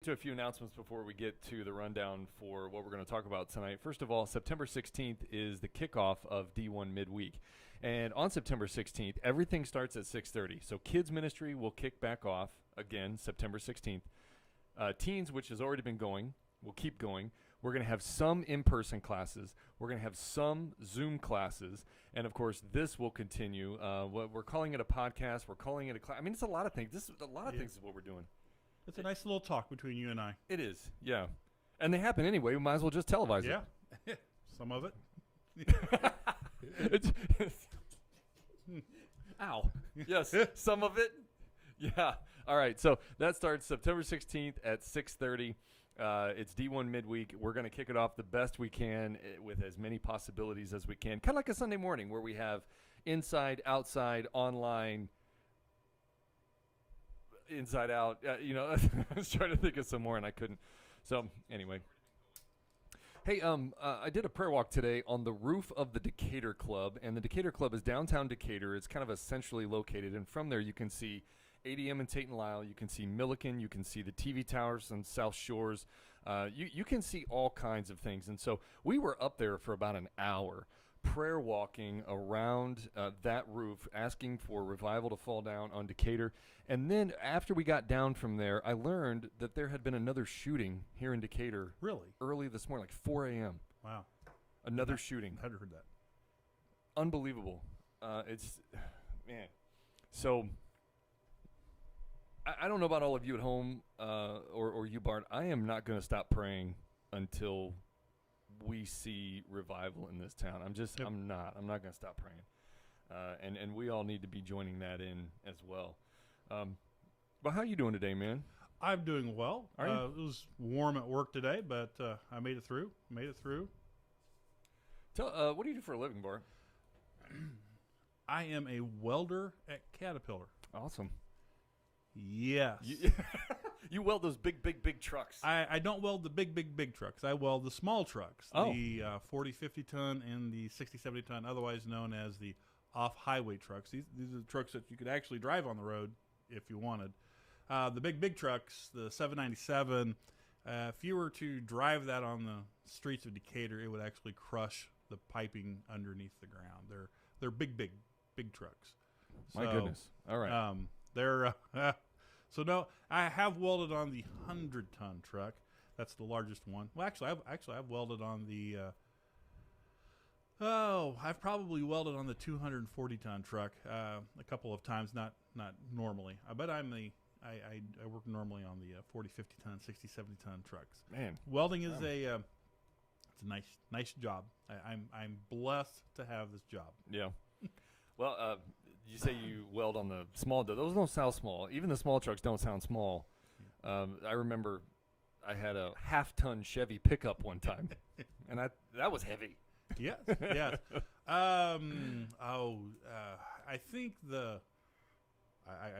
to a few announcements before we get to the rundown for what we're going to talk about tonight. First of all, September 16th is the kickoff of D1 Midweek. And on September 16th, everything starts at 6:30. So kids ministry will kick back off again September 16th. Teens, which has already been going, will keep going. We're going to have some in-person classes. We're going to have some Zoom classes. And, of course, this will continue. We're calling it a podcast. We're calling it a class. I mean, it's a lot of things. A lot of things is what we're doing. It's a nice little talk between you and I. It is, yeah. And they happen anyway. We might as well just televise it. Yeah. Some of it. Ow. Yes, some of it. Yeah. All right. So that starts September 16th at 6:30. It's D1 Midweek. We're going to kick it off the best we can with as many possibilities as we can. Kind of like a Sunday morning where we have inside, outside, online, inside out. I was trying to think of some more and I couldn't. So anyway. Hey, I did a prayer walk today on the roof of the Decatur Club, and the Decatur Club is downtown Decatur. It's kind of centrally located, and from there you can see ADM and Tate and Lyle. You can see Milliken. You can see the TV towers on South Shores. You can see all kinds of things, and so we were up there for about an hour prayer walking around that roof, asking for revival to fall down on Decatur. And then after we got down from there, I learned that there had been another shooting here in Decatur. Really? Early this morning, like 4 a.m. Wow. Another shooting. I hadn't heard that. Unbelievable. Man. So I don't know about all of you at home or you, Bart. I am not going to stop praying until we see revival in this town. I'm not going to stop praying. And we all need to be joining that in as well. But how you doing today, man? I'm doing well. Are you? It was warm at work today, but I made it through. What do you do for a living, Bart? I am a welder at Caterpillar. Awesome. Yes. You weld those big trucks. I don't weld the big trucks. I weld the small trucks, the 40, 50 ton and the 60, 70 ton, otherwise known as the off-highway trucks. These are the trucks that you could actually drive on the road if you wanted. The big trucks, the 797, if you were to drive that on the streets of Decatur, it would actually crush the piping underneath the ground. They're big trucks. My goodness. All right. They're so no, I have welded on the 100-ton truck. That's the largest one. Well, I've welded on the. I've probably welded on the 240-ton truck a couple of times, not normally. But I work normally on the 40, 50-ton, 60, 70-ton trucks. Man, welding is it's a nice job. I'm blessed to have this job. Yeah. Well, you say you weld on the small. Those don't sound small. Even the small trucks don't sound small. I remember I had a half-ton Chevy pickup one time, and that was heavy. Yes. I think I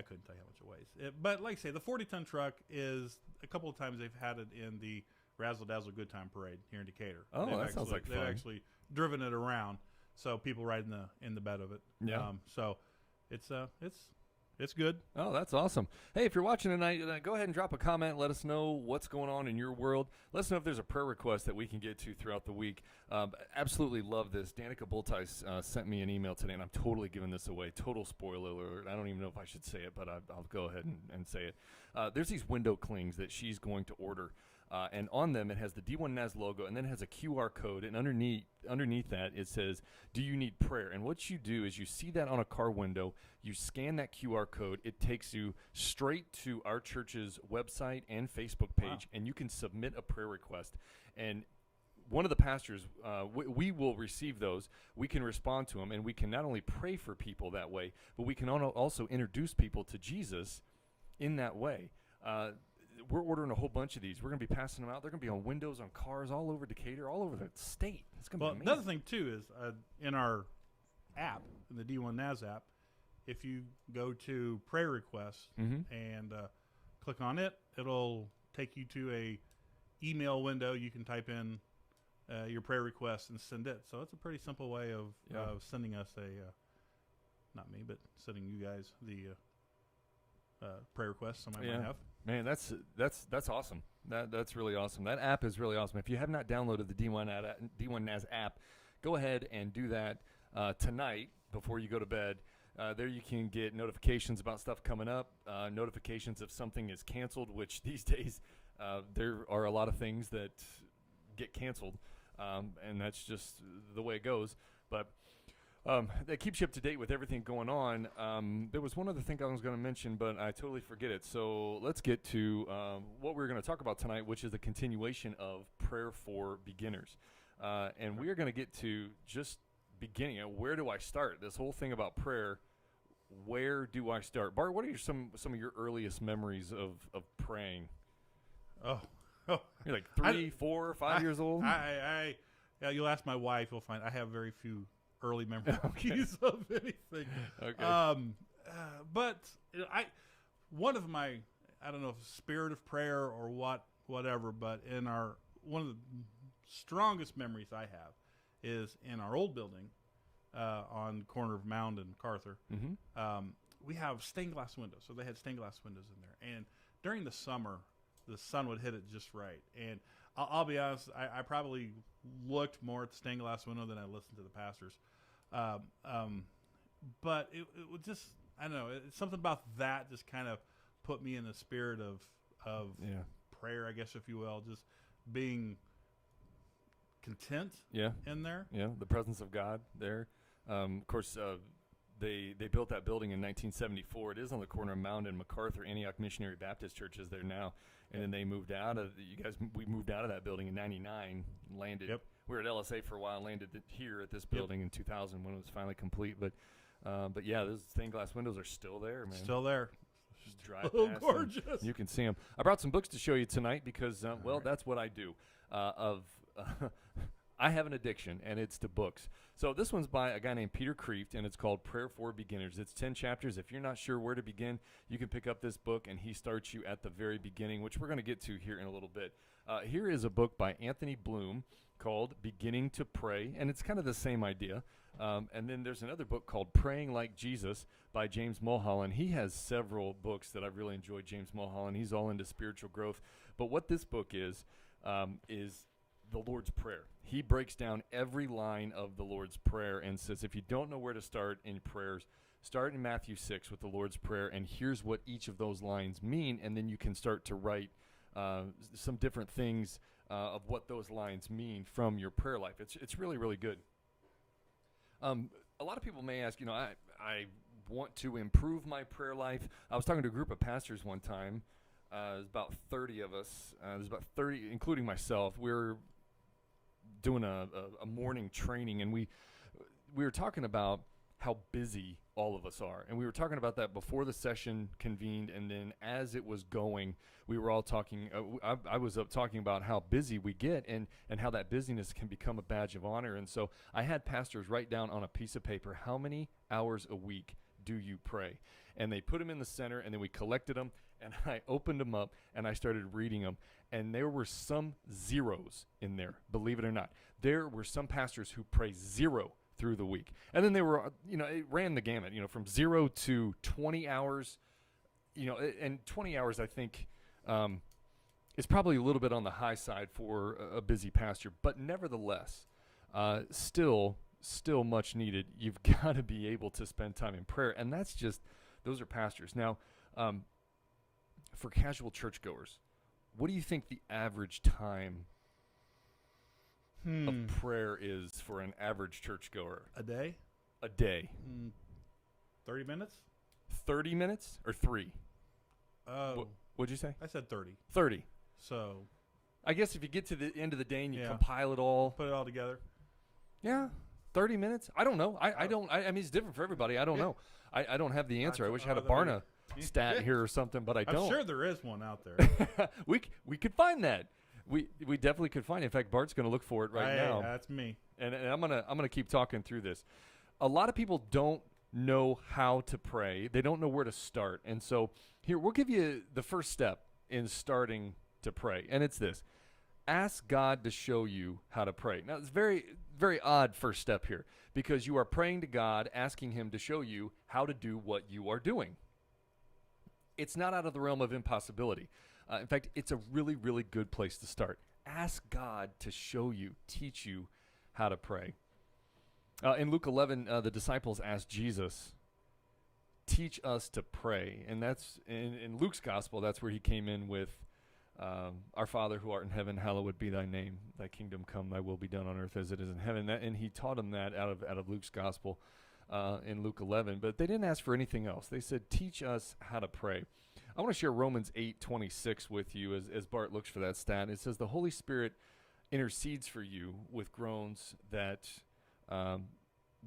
couldn't tell you how much it weighs. But like I say, the 40-ton truck is a couple of times they've had it in the Razzle Dazzle Good Time Parade here in Decatur. Oh, that sounds like fun. They've actually driven it around, so people ride in the bed of it. Yeah. So it's good. Oh, that's awesome. Hey, if you're watching tonight, go ahead and drop a comment. Let us know what's going on in your world. Let us know if there's a prayer request that we can get to throughout the week. Absolutely love this. Danica Bultice sent me an email today, and I'm totally giving this away. Total spoiler alert. I don't even know if I should say it, but I'll go ahead and say it. There's these window clings that she's going to order. And on them, it has the D1 NAS logo, and then it has a QR code. And underneath that, it says, "Do you need prayer?" And what you do is you see that on a car window. You scan that QR code. It takes you straight to our church's website and Facebook page, and you can submit a prayer request. And one of the pastors, we will receive those. We can respond to them, and we can not only pray for people that way, but we can also introduce people to Jesus in that way. We're ordering a whole bunch of these. We're going to be passing them out. They're going to be on windows, on cars, all over Decatur, all over the state. It's going to be amazing. Another thing, too, is in our app, in the D1 NAS app, if you go to prayer requests and click on it, it'll take you to a email window. You can type in your prayer request and send it. So it's a pretty simple way of sending us not me, but sending you guys the prayer requests somebody might have. Man, that's awesome. That's really awesome. That app is really awesome. If you have not downloaded the D1 NAS app, go ahead and do that tonight before you go to bed. There you can get notifications about stuff coming up, notifications if something is canceled, which these days there are a lot of things that get canceled, and that's just the way it goes. But that keeps you up to date with everything going on. There was one other thing I was going to mention, but I totally forget it. So let's get to what we're going to talk about tonight, which is a continuation of prayer for beginners. And we are going to get to just beginning. Where do I start? This whole thing about prayer, where do I start? Bart, what are some of your earliest memories of praying? Oh. You're like 3, 4, 5 years old? Yeah, you'll ask my wife. You'll find I have very few early memories of anything. Okay. But one of my, I don't know if spirit of prayer or whatever, but one of the strongest memories I have is in our old building on the corner of Mound and MacArthur. Mm-hmm. We have stained glass windows. So they had stained glass windows in there. And during the summer, the sun would hit it just right. And I'll be honest, I probably looked more at the stained glass window than I listened to the pastors. But it would just, I don't know, it's something about that just kind of put me in the spirit of prayer, I guess, if you will, just being content in there. Yeah, the presence of God there. Of course, they built that building in 1974. It is on the corner of Mound and MacArthur. Antioch Missionary Baptist Church is there now. And then they moved out of we moved out of that building in 99, landed. Yep. We were at LSA for a while, landed here at this building in 2000 when it was finally complete. But yeah, those stained glass windows are still there, man. Still there. Just drive so past gorgeous. You can see them. I brought some books to show you tonight because, that's what I do. I have an addiction, and it's to books. So this one's by a guy named Peter Kreeft, and it's called Prayer for Beginners. It's 10 chapters. If you're not sure where to begin, you can pick up this book, and he starts you at the very beginning, which we're going to get to here in a little bit. Here is a book by Anthony Bloom called Beginning to Pray, and it's kind of the same idea. And then there's another book called Praying Like Jesus by James Mulholland. He has several books that I've really enjoyed, James Mulholland. He's all into spiritual growth. But what this book is the Lord's Prayer. He breaks down every line of the Lord's Prayer and says, if you don't know where to start in prayers, start in Matthew 6 with the Lord's Prayer, and here's what each of those lines mean, and then you can start to write some different things of what those lines mean from your prayer life. It's really, really good. A lot of people may ask, I want to improve my prayer life. I was talking to a group of pastors one time. There's about 30 of us. There's about 30, including myself. We're doing a morning training, and we were talking about how busy all of us are. And we were talking about that before the session convened, and then as it was going, we were all talking, I was up talking about how busy we get and how that busyness can become a badge of honor. And so I had pastors write down on a piece of paper, how many hours a week do you pray? And they put them in the center, and then we collected them, and I opened them up, and I started reading them. And there were some zeros in there, believe it or not. There were some pastors who pray 0 through the week. And then they were, it ran the gamut, from 0 to 20 hours, and 20 hours, I think, is probably a little bit on the high side for a busy pastor. But nevertheless, still much needed. You've got to be able to spend time in prayer. And those are pastors. Now, for casual churchgoers, what do you think the average time of prayer is for an average churchgoer? A day? A day. 30 minutes? 30 minutes or 3? What'd you say? I said 30. 30. So I guess if you get to the end of the day and you Yeah. compile it all. Put it all together. Yeah. 30 minutes? I don't know. I don't. I mean, it's different for everybody. I don't know. I don't have the answer. I wish I had a Barna stat here or something, but I don't. I'm sure there is one out there. we could find that. We definitely could find it. In fact, Bart's going to look for it right now. That's me. And I'm gonna keep talking through this. A lot of people don't know how to pray. They don't know where to start. And so here, we'll give you the first step in starting to pray. And it's this. Ask God to show you how to pray. Now, it's very, very odd first step here because you are praying to God, asking him to show you how to do what you are doing. it's not out of the realm of impossibility. In fact, it's a really, really good place to start. Ask God to show you, teach you how to pray. In Luke 11, the disciples asked Jesus, teach us to pray. And that's in Luke's gospel, that's where he came in with, our Father who art in heaven, hallowed be thy name. Thy kingdom come, thy will be done on earth as it is in heaven. And he taught them that out of Luke's gospel in Luke 11. But they didn't ask for anything else. They said, teach us how to pray. I want to share Romans 8:26 with you as Bart looks for that stat. It says, the Holy Spirit intercedes for you with groans that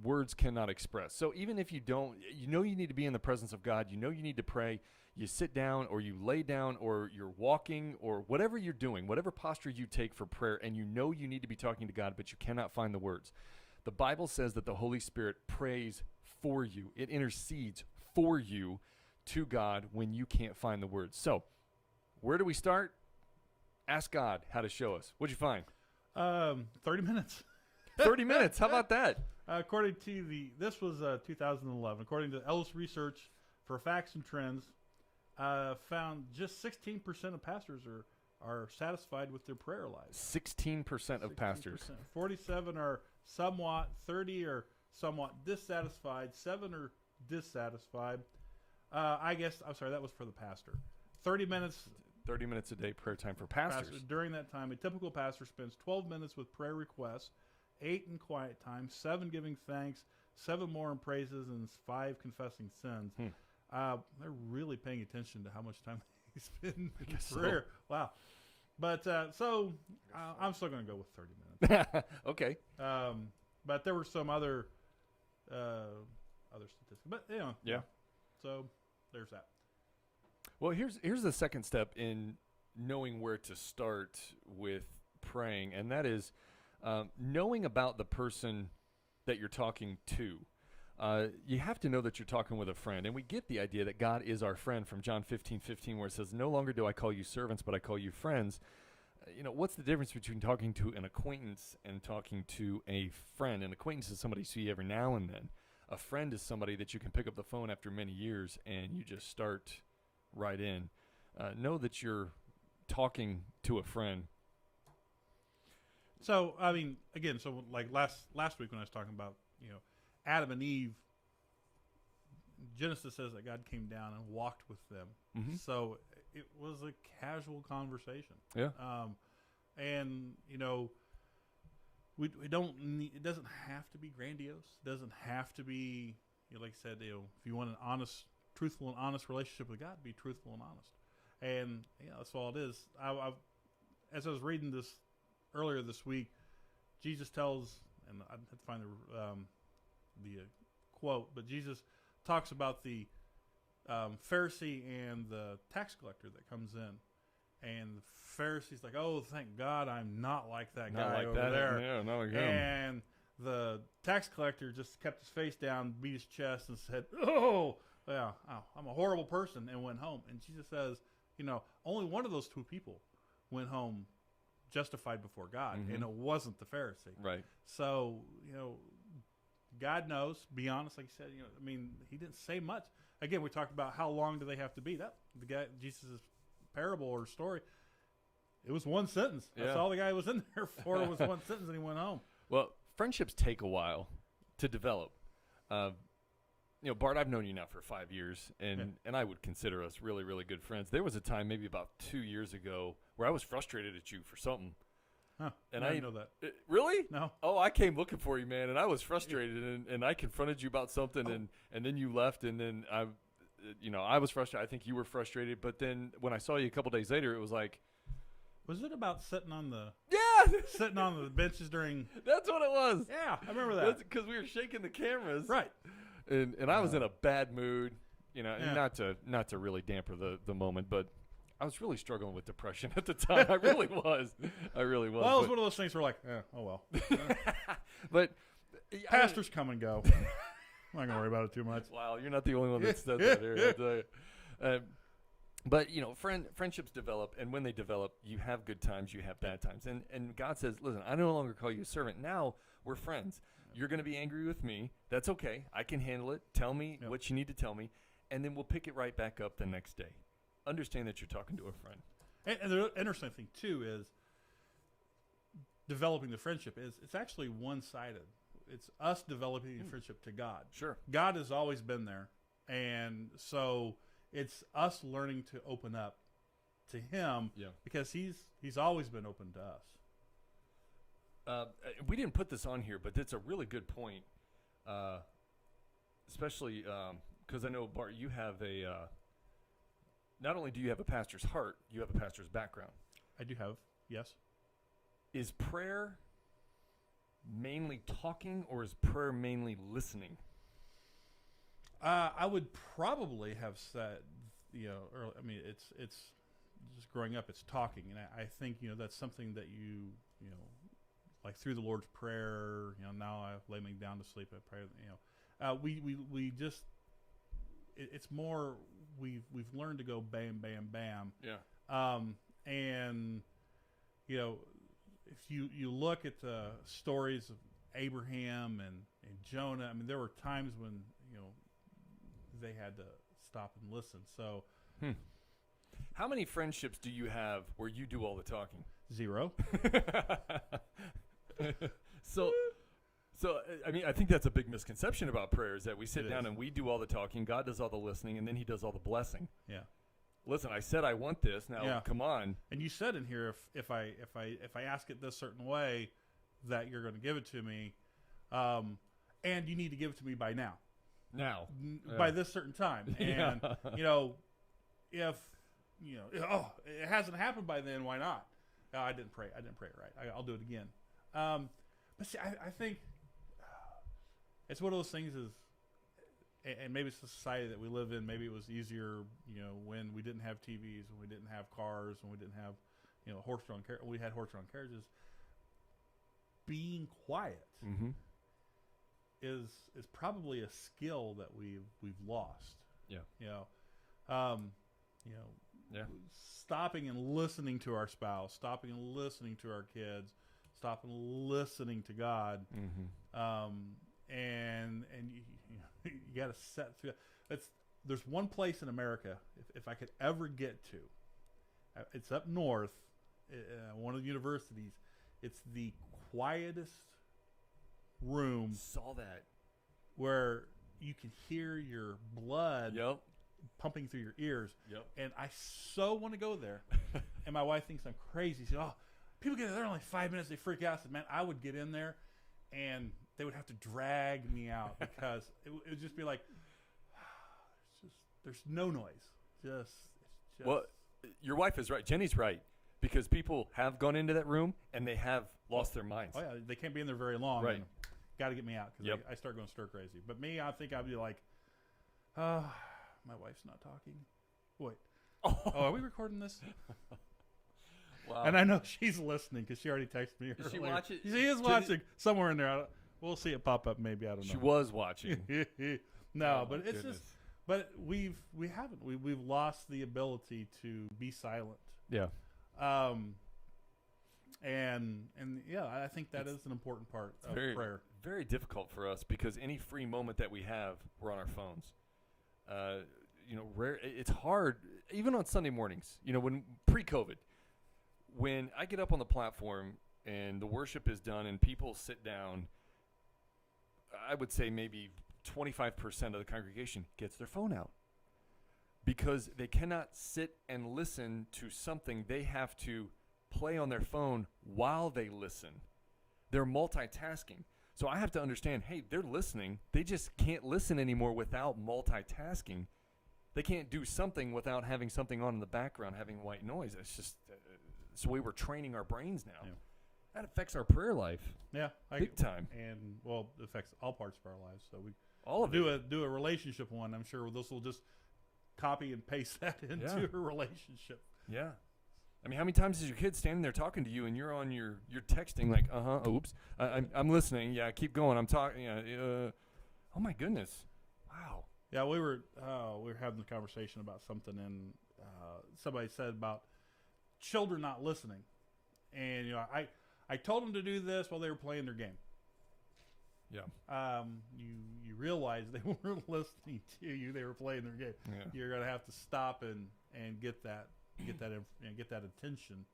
words cannot express. So even if you don't, you need to be in the presence of God, you need to pray, you sit down or you lay down or you're walking or whatever you're doing, whatever posture you take for prayer, and you need to be talking to God, but you cannot find the words. The Bible says that the Holy Spirit prays for you. It intercedes for you to God when you can't find the words. So where do we start? Ask God how to show us. What'd you find? 30 minutes. 30 minutes. How about that? According to this was 2011. According to Ellis Research for Facts and Trends, found just 16% of pastors are satisfied with their prayer lives. 16% of pastors. 47 are somewhat. 30 are somewhat dissatisfied. 7 are dissatisfied. I'm sorry, that was for the pastor. 30 minutes. 30 minutes a day prayer time for pastors. During that time, a typical pastor spends 12 minutes with prayer requests, 8 in quiet time, 7 giving thanks, 7 more in praises, and 5 confessing sins. They're really paying attention to how much time they spend in prayer. So. Wow. But I'm still going to go with 30 minutes. Okay. But there were some other statistics. But, Yeah. So there's that. Well, here's the second step in knowing where to start with praying, and that is knowing about the person that you're talking to. You have to know that you're talking with a friend, and we get the idea that God is our friend from John 15:15, where it says, no longer do I call you servants, but I call you friends. What's the difference between talking to an acquaintance and talking to a friend? An acquaintance is somebody you see every now and then. A friend is somebody that you can pick up the phone after many years and you just start right in. Know that you're talking to a friend. So, I mean, again, like last week when I was talking about, Adam and Eve, Genesis says that God came down and walked with them. Mm-hmm. So it was a casual conversation. Yeah. And, we don't need, it doesn't have to be grandiose. It doesn't have to be, like I said, if you want an truthful and honest relationship with God, be truthful and honest. And that's all it is. As I was reading this earlier this week, Jesus tells, and I had to find the quote, but Jesus talks about the Pharisee and the tax collector that comes in. And the Pharisee's like, oh, thank God I'm not like that guy over there. Yeah, not like him. And the tax collector just kept his face down, beat his chest, and said, oh, I'm a horrible person, and went home. And Jesus says, only one of those two people went home justified before God, and it wasn't the Pharisee. Right. So, God knows. Be honest, like you said. He didn't say much. Again, we talked about how long do they have to be. That the guy, Jesus' parable or story, it was one sentence. That's all the guy was in there for. Was one sentence, and he went home. Well, friendships take a while to develop. Bart, I've known you now for 5 years, and I would consider us really, really good friends. There was a time, maybe about 2 years ago, where I was frustrated at you for something. Huh, and I didn't know that. Really? No. Oh, I came looking for you, man, and I was frustrated, and I confronted you about something, and then you left, and then I was frustrated. I think you were frustrated, but then when I saw you a couple days later, it was like, was it about sitting on the benches during? That's what it was. Yeah, I remember that. Because we were shaking the cameras, right? And I was in a bad mood, not to really damper the moment, but I was really struggling with depression at the time. I really was. Well, it was one of those things where oh well. But pastors come and go. I'm not gonna worry about it too much. Wow, you're not the only one that said that here. I'll tell you. But friendships develop, and when they develop, you have good times, you have bad times, and God says, listen, I no longer call you a servant. Now we're friends. You're going to be angry with me. That's okay. I can handle it. Tell me what you need to tell me. and then we'll pick it right back up the next day. Understand that you're talking to a friend. And the interesting thing too is developing the friendship is it's actually one-sided. It's us developing a friendship to God. Sure. God has always been there, and so it's us learning to open up to Him because He's always been open to us. We didn't put this on here, but it's a really good point, especially because I know, Bart, you have not only do you have a pastor's heart, you have a pastor's background. I do have, yes. Is prayer mainly talking, or is prayer mainly listening? I would probably have said, early, I mean, it's just growing up, it's talking, and I think that's something that you like through the Lord's Prayer. Now I lay me down to sleep. I pray. We just it's more we've learned to go bam bam bam. Yeah. And if you look at the stories of Abraham and Jonah, I mean, there were times when they had to stop and listen. So, how many friendships do you have where you do all the talking? 0. So I mean, I think that's a big misconception about prayer is that we sit down and we do all the talking, God does all the listening, and then He does all the blessing. Yeah. Listen, I said I want this. Now, come on. And you said in here, if I ask it this certain way, that you're going to give it to me, and you need to give it to me by now. By this certain time. And if it hasn't happened by then, why not? I didn't pray it right. I'll do it again. But see, I think it's one of those things is, and maybe it's the society that we live in. Maybe it was easier, when we didn't have TVs, when we didn't have cars, when we didn't have, horse-drawn we had horse-drawn carriages. Being quiet is probably a skill that we've lost. Yeah. Stopping and listening to our spouse, stopping and listening to our kids, stopping and listening to God, and you got to set through. There's one place in America, if I could ever get to, it's up north, one of the universities. It's the quietest room. Saw that. Where you can hear your blood pumping through your ears. Yep. And I so want to go there. And my wife thinks I'm crazy. She said, "Oh, people get there in like 5 minutes. They freak out." I said, "Man, I would get in there and they would have to drag me out because it would just be like, there's no noise. Just. Well, your wife is right. Jenny's right. Because people have gone into that room and they have lost their minds. Oh, yeah. They can't be in there very long. Right. Got to get me out because I start going stir crazy. But me, I think I'd be like, my wife's not talking. Wait. Oh, are we recording this? Wow. And I know she's listening because she already texted me. Did she watch it? She is watching somewhere in there. We'll see it pop up maybe. I don't know. She was watching. No, but it's just. But we haven't. We've lost the ability to be silent. Yeah. And I think that is an important part of prayer. Very difficult for us because any free moment that we have, we're on our phones. It's hard, even on Sunday mornings. When pre-COVID, when I get up on the platform and the worship is done and people sit down, I would say maybe 25% of the congregation gets their phone out. Because they cannot sit and listen to something. They have to play on their phone while they listen. They're multitasking. So I have to understand, hey, they're listening. They just can't listen anymore without multitasking. They can't do something without having something on in the background, having white noise. It's just it's the way we're training our brains now. Yeah. That affects our prayer life. Yeah. Big time. And, it affects all parts of our lives. So we all of do a relationship one. I'm sure this will just copy and paste that into a relationship. Yeah. I mean, how many times is your kid standing there talking to you and you're on you're texting like, oops, I'm listening. Yeah, keep going. I'm talking. Oh my goodness. Wow. Yeah, we were having a conversation about something, and somebody said about children not listening, and I told them to do this while they were playing their game. you realize they weren't listening to you; they were playing their game. Yeah. You're going to have to stop and get that attention.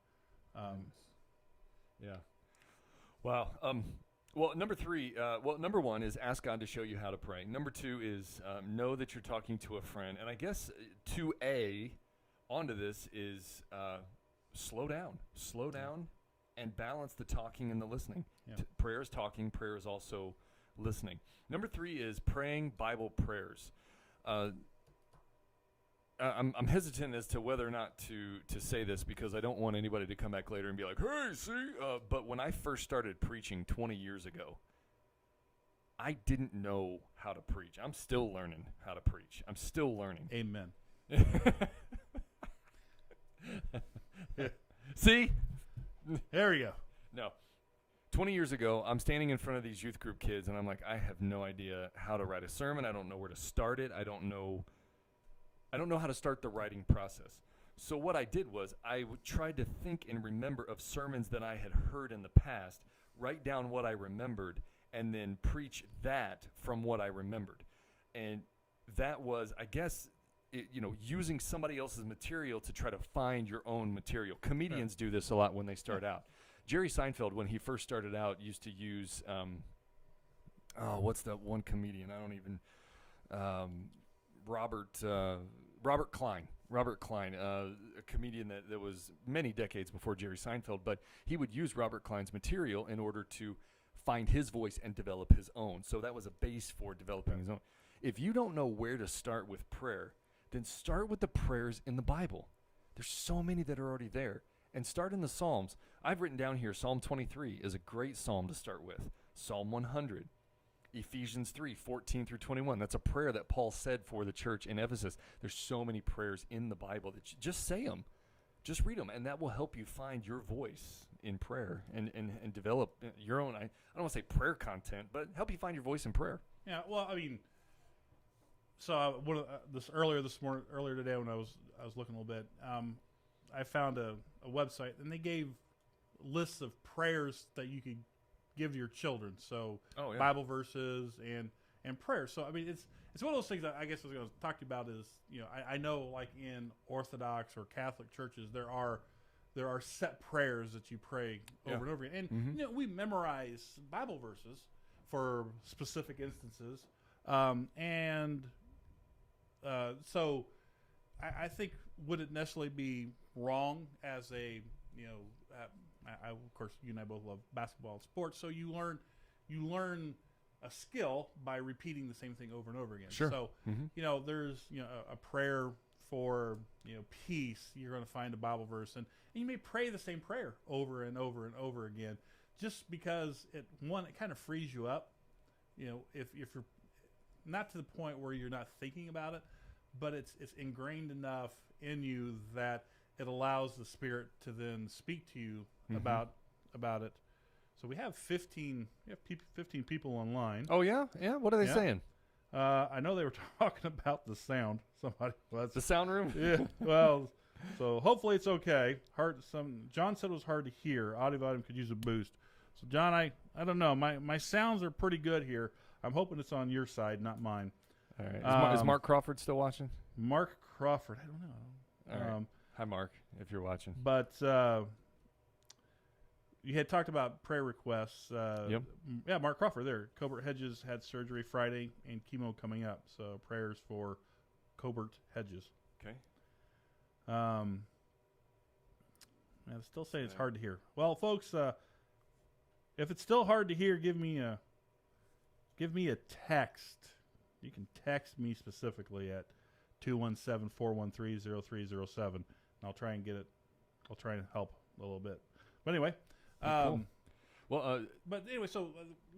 Yeah. Wow. Well, number 3. Number 1 is ask God to show you how to pray. Number 2 is know that you're talking to a friend. And I guess 2A onto this is slow down. Slow down and balance the talking and the listening. Yeah. Prayer is talking. Prayer is also listening. Number 3 is praying Bible prayers. I'm hesitant as to whether or not to say this because I don't want anybody to come back later and be like, hey, see? But when I first started preaching 20 years ago, I didn't know how to preach. I'm still learning how to preach. I'm still learning. Amen. See? There we go. No. 20 years ago, I'm standing in front of these youth group kids, and I'm like, I have no idea how to write a sermon. I don't know where to start it. I don't know how to start the writing process. So what I did was I tried to think and remember of sermons that I had heard in the past, write down what I remembered, and then preach that from what I remembered. And that was, I guess, using somebody else's material to try to find your own material. Comedians do this a lot when they start out. Jerry Seinfeld, when he first started out, used to use, what's that one comedian? I don't even, Robert Klein, a comedian that was many decades before Jerry Seinfeld, but he would use Robert Klein's material in order to find his voice and develop his own. So that was a base for developing his own. If you don't know where to start with prayer, then start with the prayers in the Bible. There's so many that are already there. And start in the Psalms. I've written down here, Psalm 23 is a great psalm to start with. Psalm 100. Ephesians 3:14 through 21. That's a prayer that Paul said for the church in Ephesus. There's so many prayers in the Bible that just say them. Just read them, and that will help you find your voice in prayer and develop your own, I don't want to say prayer content, but help you find your voice in prayer. Yeah, well, I mean, so earlier today when I was looking a little bit, I found a website, and they gave lists of prayers that you could give to your children. So Bible verses and prayers. So I mean, it's one of those things that I guess I was going to talk to you about is, I know like in Orthodox or Catholic churches there are set prayers that you pray over and over again. And we memorize Bible verses for specific instances. So I think, would it necessarily be wrong as a, of course, you and I both love basketball and sports, so you learn a skill by repeating the same thing over and over again. Sure. So, there's, a prayer for, peace. You're going to find a Bible verse, and you may pray the same prayer over and over and over again, just because it kind of frees you up. If you're not to the point where you're not thinking about it, but it's ingrained enough in you that it allows the Spirit to then speak to you about it. So we have 15 people online. Oh yeah, yeah. What are they saying? I know they were talking about the sound. Somebody was the sound room. Yeah. Well, so hopefully it's okay. John said it was hard to hear. Audio volume could use a boost. So John, I don't know. My sounds are pretty good here. I'm hoping it's on your side, not mine. All right. Is Mark Crawford still watching? Mark Crawford. I don't know. All right. Hi, Mark, if you're watching. But you had talked about prayer requests. Yep. Yeah, Mark Crawford there. Colbert Hedges had surgery Friday and chemo coming up. So prayers for Colbert Hedges. Okay. I'm still saying it's hard to hear. Well, folks, if it's still hard to hear, give me a text. You can text me specifically at 217-413-0307, and I'll try and get it. I'll try and help a little bit. But anyway, cool. Well, but anyway, so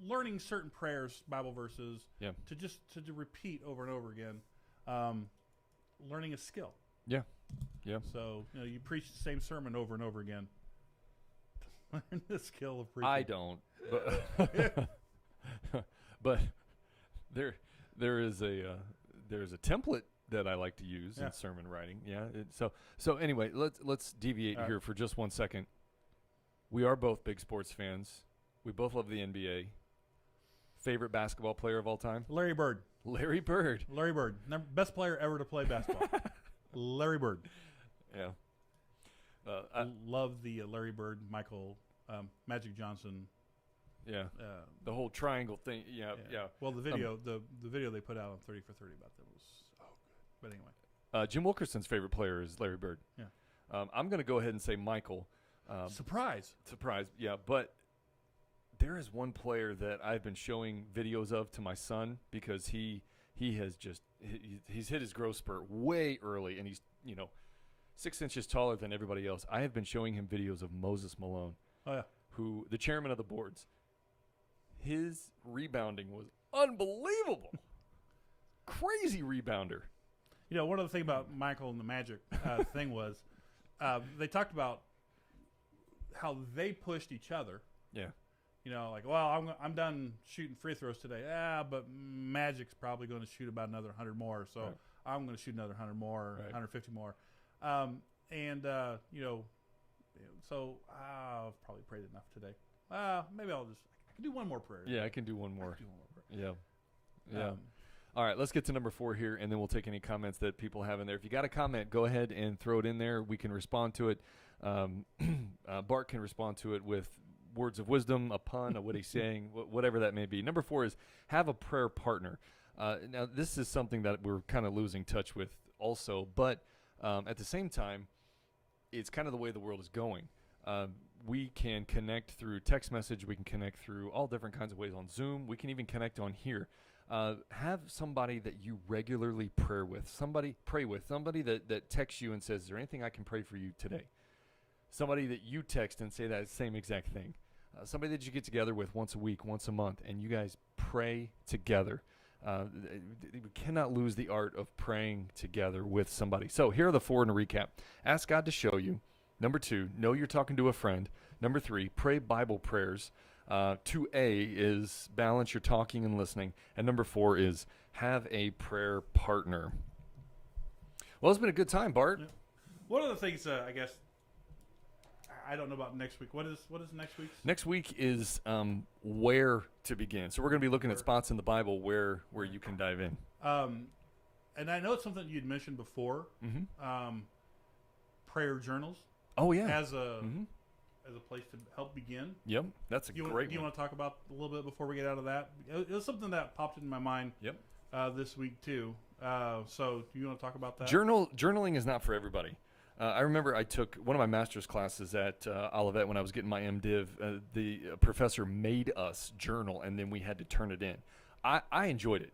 learning certain prayers, Bible verses, to repeat over and over again, learning a skill. Yeah, yeah. So you preach the same sermon over and over again. Learn the skill of preaching. I don't, but there is a template that I like to use in sermon writing. Yeah. So anyway, let's deviate here for just 1 second. We are both big sports fans. We both love the NBA. Favorite basketball player of all time? Larry Bird. Larry Bird. Larry Bird. Best player ever to play basketball. Larry Bird. Yeah. I love the Larry Bird, Michael, Magic Johnson. Yeah. The whole triangle thing. Yeah. Well, the video, the video they put out on 30 for 30 about that was so good. But anyway, Jim Wilkerson's favorite player is Larry Bird. Yeah. I'm going to go ahead and say Michael. Surprise. Yeah, but there is one player that I've been showing videos of to my son because he has just he's hit his growth spurt way early, and he's 6 inches taller than everybody else. I have been showing him videos of Moses Malone. Oh yeah. Who the chairman of the boards. His rebounding was unbelievable. Crazy rebounder. One of the things about Michael and the Magic thing was they talked about how they pushed each other. Yeah. Well, I'm done shooting free throws today. But Magic's probably going to shoot about another 100 more, so right. I'm going to shoot another 100 more, right. 150 more. So I've probably prayed enough today. Maybe I can do one more prayer. Yeah, I can do one more. Yeah. Yeah. All right, let's get to number 4 here, and then we'll take any comments that people have in there. If you got a comment, go ahead and throw it in there. We can respond to it. Bart can respond to it with words of wisdom, a pun, a witty saying, whatever that may be. Number 4 is have a prayer partner. Now, this is something that we're kind of losing touch with also, but at the same time, it's kind of the way the world is going. We can connect through text message. We can connect through all different kinds of ways on Zoom. We can even connect on here. Have somebody that you regularly pray with, somebody that texts you and says, is there anything I can pray for you today? Somebody that you text and say that same exact thing. Somebody that you get together with once a week, once a month, and you guys pray together. We cannot lose the art of praying together with somebody. So here are the 4 in a recap. Ask God to show you. Number 2, know you're talking to a friend. Number 3, pray Bible prayers. 2A is balance your talking and listening. And number 4 is have a prayer partner. Well, it's been a good time, Bart. Yeah. One of the things, I guess, I don't know about next week. What is next week's? Next week is where to begin. So we're going to be looking at spots in the Bible where you can dive in. And I know it's something you'd mentioned before. Mm-hmm. Prayer journals. Oh yeah. As a place to help begin. Yep, that's a great one. Do you want to talk about a little bit before we get out of that? It was something that popped in my mind. Yep. This week too. So do you want to talk about that? Journaling is not for everybody. I remember I took one of my master's classes at Olivet when I was getting my MDiv. The professor made us journal, and then we had to turn it in. I enjoyed it.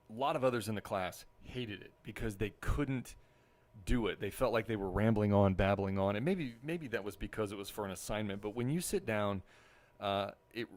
A lot of others in the class hated it because they couldn't do it. They felt like they were rambling on, babbling on, and maybe that was because it was for an assignment. But when you sit down, it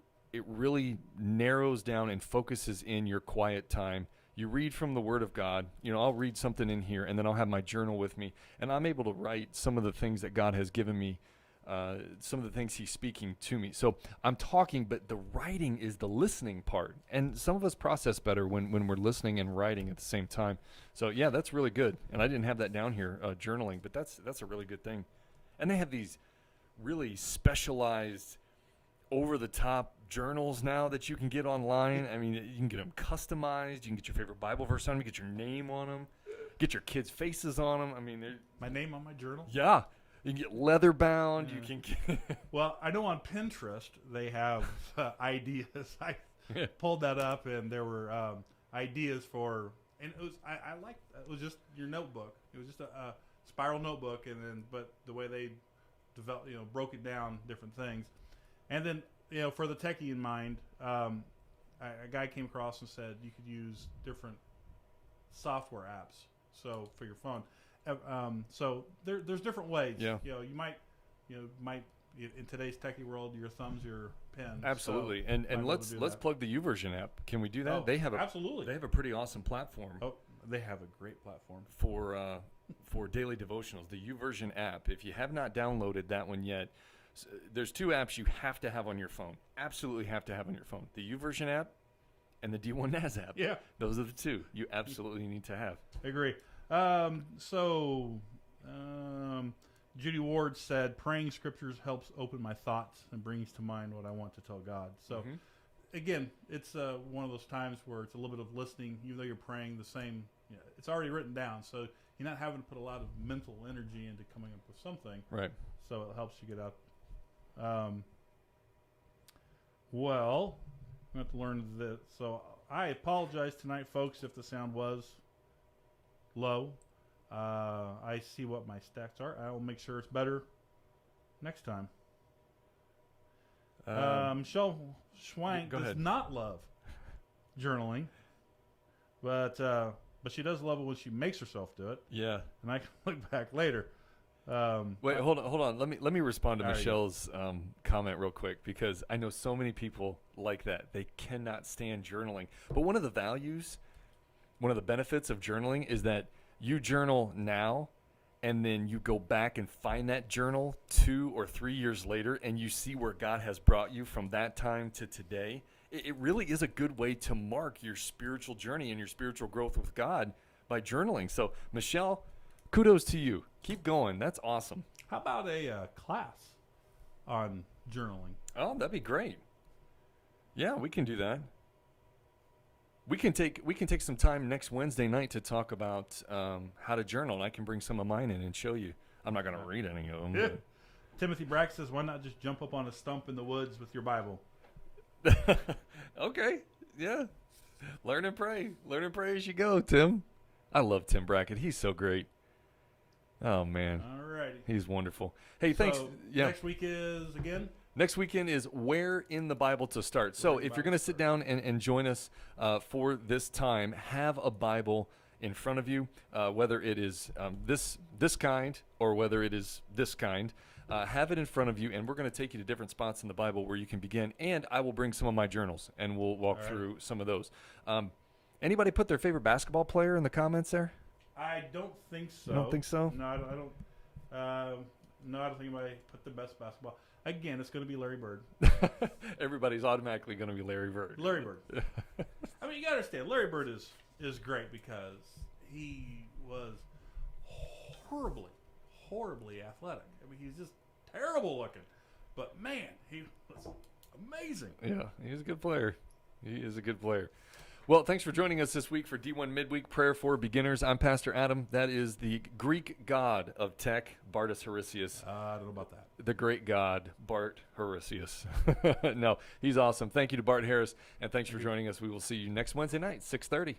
really narrows down and focuses in your quiet time. You read from the Word of God. I'll read something in here, and then I'll have my journal with me, and I'm able to write some of the things that God has given me, some of the things He's speaking to me. So I'm talking, but the writing is the listening part, and some of us process better when we're listening and writing at the same time. So yeah, that's really good, and I didn't have that down here, journaling, but that's a really good thing. And they have these really specialized, over-the-top journals now that you can get online. I mean, you can get them customized. You can get your favorite Bible verse on them, get your name on them, get your kids' faces on them. I mean, my name on my journal? Yeah. You can get leather bound. Yeah. You can get Well, I know on Pinterest they have ideas. I pulled that up, and there were ideas for, and it was it was just your notebook. It was just a spiral notebook, but the way they developed, broke it down, different things. And then, for the techie in mind, a guy came across and said you could use different software apps. So for your phone, so there's different ways. Yeah. You might in today's techie world, your thumb's your pen. Absolutely. So and let's plug the YouVersion app. Can we do that? Oh, they have absolutely. They have a pretty awesome platform. Oh, they have a great platform for daily devotionals. The YouVersion app. If you have not downloaded that one yet. There's 2 apps you have to have on your phone. Absolutely have to have on your phone. The YouVersion app and the D1NAS app. Yeah. Those are the 2 you absolutely need to have. I agree. Judy Ward said, praying scriptures helps open my thoughts and brings to mind what I want to tell God. So again, it's one of those times where it's a little bit of listening, even though you're praying the same. You know, it's already written down, so you're not having to put a lot of mental energy into coming up with something. Right. So it helps you get out. Well, I'm going to have to learn this. So I apologize tonight, folks, if the sound was low. I see what my stats are. I will make sure it's better next time. Michelle Schwank does not love journaling, but she does love it when she makes herself do it. Yeah. And I can look back later. Wait, hold on. Let me respond to Michelle's comment real quick, because I know so many people like that. They cannot stand journaling. But one of the benefits of journaling is that you journal now, and then you go back and find that journal 2 or 3 years later, and you see where God has brought you from that time to today. It really is a good way to mark your spiritual journey and your spiritual growth with God by journaling. So, Michelle, kudos to you. Keep going. That's awesome. How about a class on journaling? Oh, that'd be great. Yeah, we can do that. We can take some time next Wednesday night to talk about how to journal, and I can bring some of mine in and show you. I'm not going to read any of them. Yeah. Timothy Brack says, why not just jump up on a stump in the woods with your Bible? Okay. Yeah. Learn and pray. Learn and pray as you go, Tim. I love Tim Brackett. He's so great. Oh, man. All righty. He's wonderful. Hey, thanks. Yeah. Next week is, again? Next weekend is Where in the Bible to Start. So if you're going to sit down and join us for this time, have a Bible in front of you, whether it is this kind or whether it is this kind. Have it in front of you, and we're going to take you to different spots in the Bible where you can begin. And I will bring some of my journals, and we'll walk through some of those. Anybody put their favorite basketball player in the comments there? I don't think so. You don't think so? No, I don't. No, I don't think anybody put the best basketball. Again, it's going to be Larry Bird. Everybody's automatically going to be Larry Bird. Larry Bird. I mean, you got to understand, Larry Bird is great because he was horribly athletic. I mean, he's just terrible looking. But, man, he was amazing. Yeah, he's a good player. He is a good player. Well, thanks for joining us this week for D1 Midweek Prayer for Beginners. I'm Pastor Adam. That is the Greek god of tech, Bartus Horicius. I don't know about that. The great god, Bart Horicius. No, he's awesome. Thank you to Bart Harris, and thanks for joining us. We will see you next Wednesday night, 6:30.